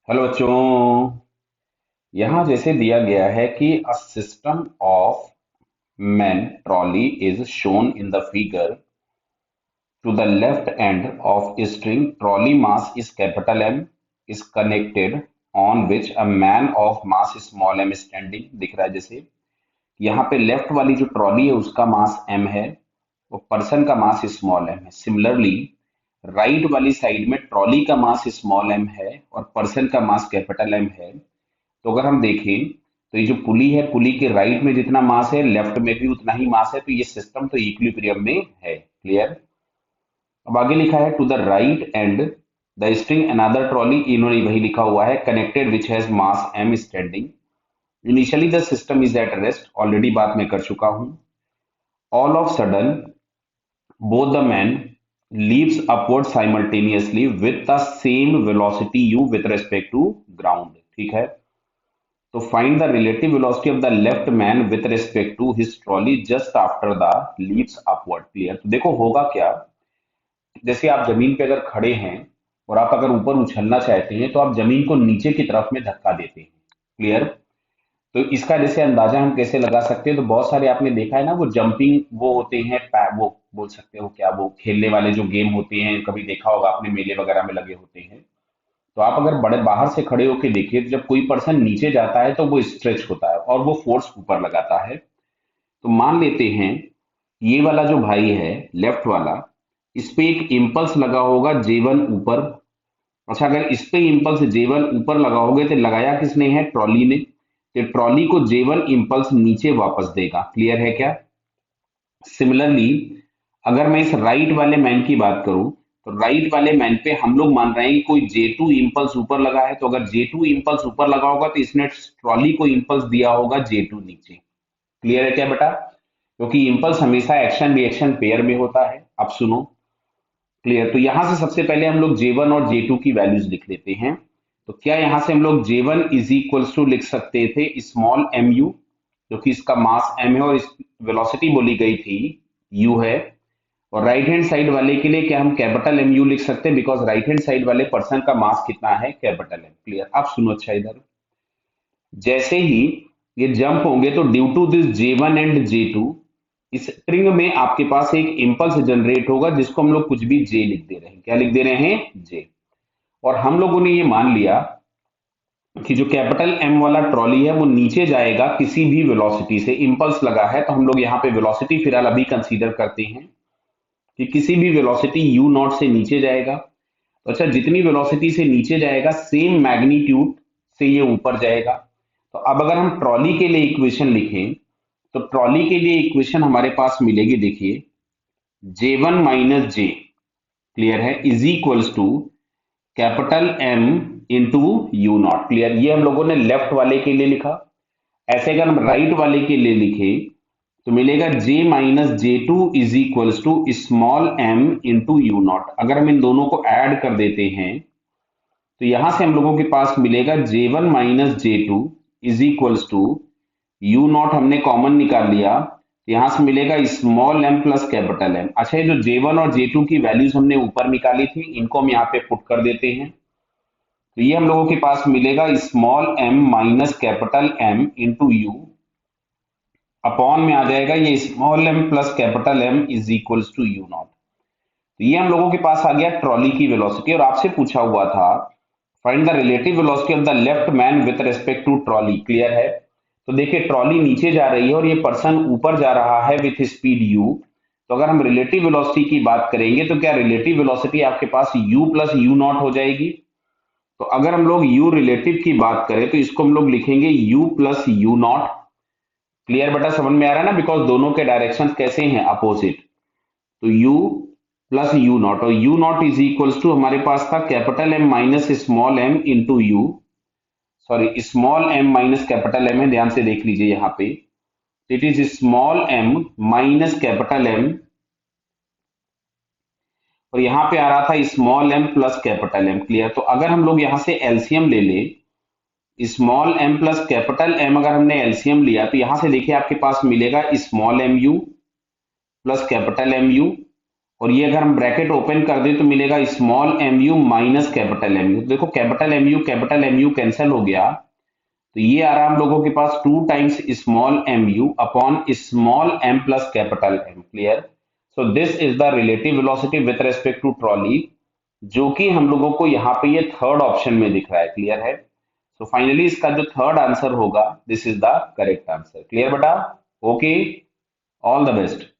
Hello बच्चों। यहाँ जैसे दिया गया है कि a system of man trolley is shown in the figure to the left end of string trolley mass is capital M is connected on which a man of mass small m standing. दिख रहा है जैसे यहाँ पे left वाली जो trolley है उसका मास एम है, वो पर्सन का मास स्मॉल एम है। सिमिलरली राइट वाली साइड में ट्रॉली का मास स्मॉल एम है और पर्सन का मास कैपिटल एम है। तो अगर हम देखें तो ये जो पुली है, पुली के राइट में जितना मास है लेफ्ट में भी उतना ही मास है, तो ये सिस्टम तो इक्विलिब्रियम में है। क्लियर। अब आगे लिखा है to the right end the string another trolley, इन्होंने वही लिखा हुआ है connected which has mass M standing. Initially the system is at rest, already बात मैं कर चुका हूं। All of sudden both the men leaps upward simultaneously with the same velocity u with respect to ground। ठीक है। तो find the relative velocity of the left man with respect to his trolley just after the leaps upward. Clear. तो देखो होगा क्या, जैसे आप जमीन पे अगर खड़े हैं और आप अगर ऊपर उछलना चाहते हैं तो आप जमीन को नीचे की तरफ में धक्का देते हैं। क्लियर। तो इसका जैसे अंदाजा हम कैसे लगा सकते हैं, तो बहुत सारे आपने देखा है ना, वो जंपिंग वो होते हैं, वो बोल सकते हो क्या, वो खेलने वाले जो गेम होते हैं, कभी देखा होगा आपने, मेले वगैरह में लगे होते हैं। तो आप अगर बड़े बाहर से खड़े होकर देखिए तो जब कोई पर्सन नीचे जाता है तो वो स्ट्रेच होता है और वो फोर्स ऊपर लगाता है। तो मान लेते हैं ये वाला जो भाई है लेफ्ट वाला, इस पे एक इम्पल्स लगा होगा J1 ऊपर। अच्छा, अगर इस पे इम्पल्स J1 ऊपर लगाओगे तो लगाया किसने है, ट्रॉली ने। तो ट्रॉली को J1 इम्पल्स नीचे वापस देगा। क्लियर है क्या। सिमिलरली अगर मैं इस राइट वाले मैन की बात करूं तो राइट वाले मैन पे हम लोग मान रहे हैं कि कोई J2 इम्पल्स ऊपर लगा है, तो अगर J2 इम्पल्स ऊपर लगा होगा तो इसने ट्रॉली को इम्पल्स दिया होगा J2 नीचे। क्लियर है क्या बेटा। क्योंकि इम्पल्स हमेशा एक्शन रिएक्शन पेयर में होता है। अब सुनो। क्लियर। तो यहां से सबसे पहले हम लोग J1 और J2 की वैल्यूज लिख लेते हैं। तो क्या यहां से हम लोग J1 इज इक्वल्स टू लिख सकते थे स्मॉल एम यू, जो कि इसका मास एम है और इस वेलोसिटी बोली गई थी यू है। और राइट हैंड साइड वाले के लिए क्या हम कैपिटल एम यू लिख सकते हैं, बिकॉज राइट हैंड साइड वाले पर्सन का मास कितना है, कैपिटल एम। क्लियर। अब सुनो अच्छा इधर, जैसे ही ये जंप होंगे तो due to this J1 and J2 इस स्ट्रिंग में आपके पास एक इंपल्स जनरेट होगा जिसको हम लोग कुछ भी J लिख दे रहे हैं। क्या लिख दे रहे हैं, J। और हम लोगों ने ये मान लिया कि जो कैपिटल एम वाला ट्रॉली है वो नीचे जाएगा किसी भी वेलोसिटी से, इंपल्स लगा है तो हम लोग यहाँ पे वेलोसिटी फिलहाल अभी कंसीडर करते हैं कि किसी भी वेलोसिटी यू नॉट से नीचे जाएगा। तो अच्छा, जितनी वेलोसिटी से नीचे जाएगा सेम मैग्नीट्यूड से ये ऊपर जाएगा। तो अब अगर हम ट्रॉली के लिए इक्वेशन लिखें तो ट्रॉली के लिए इक्वेशन हमारे पास मिलेगी, देखिए J1 माइनस जे। क्लियर है, is equals to capital M into u naught. Clear. ये हम लोगों ने लेफ्ट वाले के लिए लिखा। ऐसे अगर हम राइट वाले के लिए लिखे तो मिलेगा J-J2 is equals to small m into u naught. अगर हम इन दोनों को ऐड कर देते हैं तो यहां से हम लोगों के पास मिलेगा J1 minus J2 is equals to u naught, हमने कॉमन निकाल लिया तो यहां से मिलेगा small m plus capital M. अच्छा, ये जो J1 और J2 की वैल्यूज हमने ऊपर निकाली थी इनको हम यहाँ पे पुट कर देते हैं। तो ये हम लोगों के पास मिलेगा small m minus capital M into u upon में आ जाएगा ये small m plus capital M is equals to u naught. तो ये हम लोगों के पास आ गया ट्रॉली की वेलोसिटी। और आपसे पूछा हुआ था find the relative velocity of the left man with respect to trolley. Clear है। तो देखिए ट्रॉली नीचे जा रही है और ये पर्सन ऊपर जा रहा है विथ स्पीड यू। तो अगर हम रिलेटिव वेलोसिटी की बात करेंगे तो क्या रिलेटिव वेलोसिटी आपके पास u प्लस यू नॉट हो जाएगी। तो अगर हम लोग u रिलेटिव की बात करें तो इसको हम लोग लिखेंगे u plus u naught. Clear बेटा, समझ में आ रहा है ना, बिकॉज दोनों के डायरेक्शन कैसे हैं, अपोजिट। तो u प्लस यू नॉट, और u naught is equals to हमारे पास था capital M minus small m into u, sorry small m minus capital M है, ध्यान से देख लीजिए यहाँ पे। It is small m minus capital M और यहाँ पे आ रहा था small m plus capital M. Clear. तो अगर हम लोग यहाँ से एलसीएम ले ले, small m plus capital M अगर हमने एलसीएम लिया तो यहाँ से देखिए आपके पास मिलेगा small m u plus capital M u और ये अगर हम ब्रैकेट ओपन कर दें तो मिलेगा small m u minus capital M u. देखो कैपिटल एम यू कैंसिल हो गया, तो ये आ रहा हम लोगों के पास 2 times small m u upon small m plus capital M. Clear? So this is the relative velocity with respect to trolley, जो कि हम लोगों को यहाँ पे ये थर्ड ऑप्शन में दिख रहा है। क्लियर है? सो फाइनली इसका जो थर्ड आंसर होगा, this is the correct answer. Clear बेटा? Okay, all the best.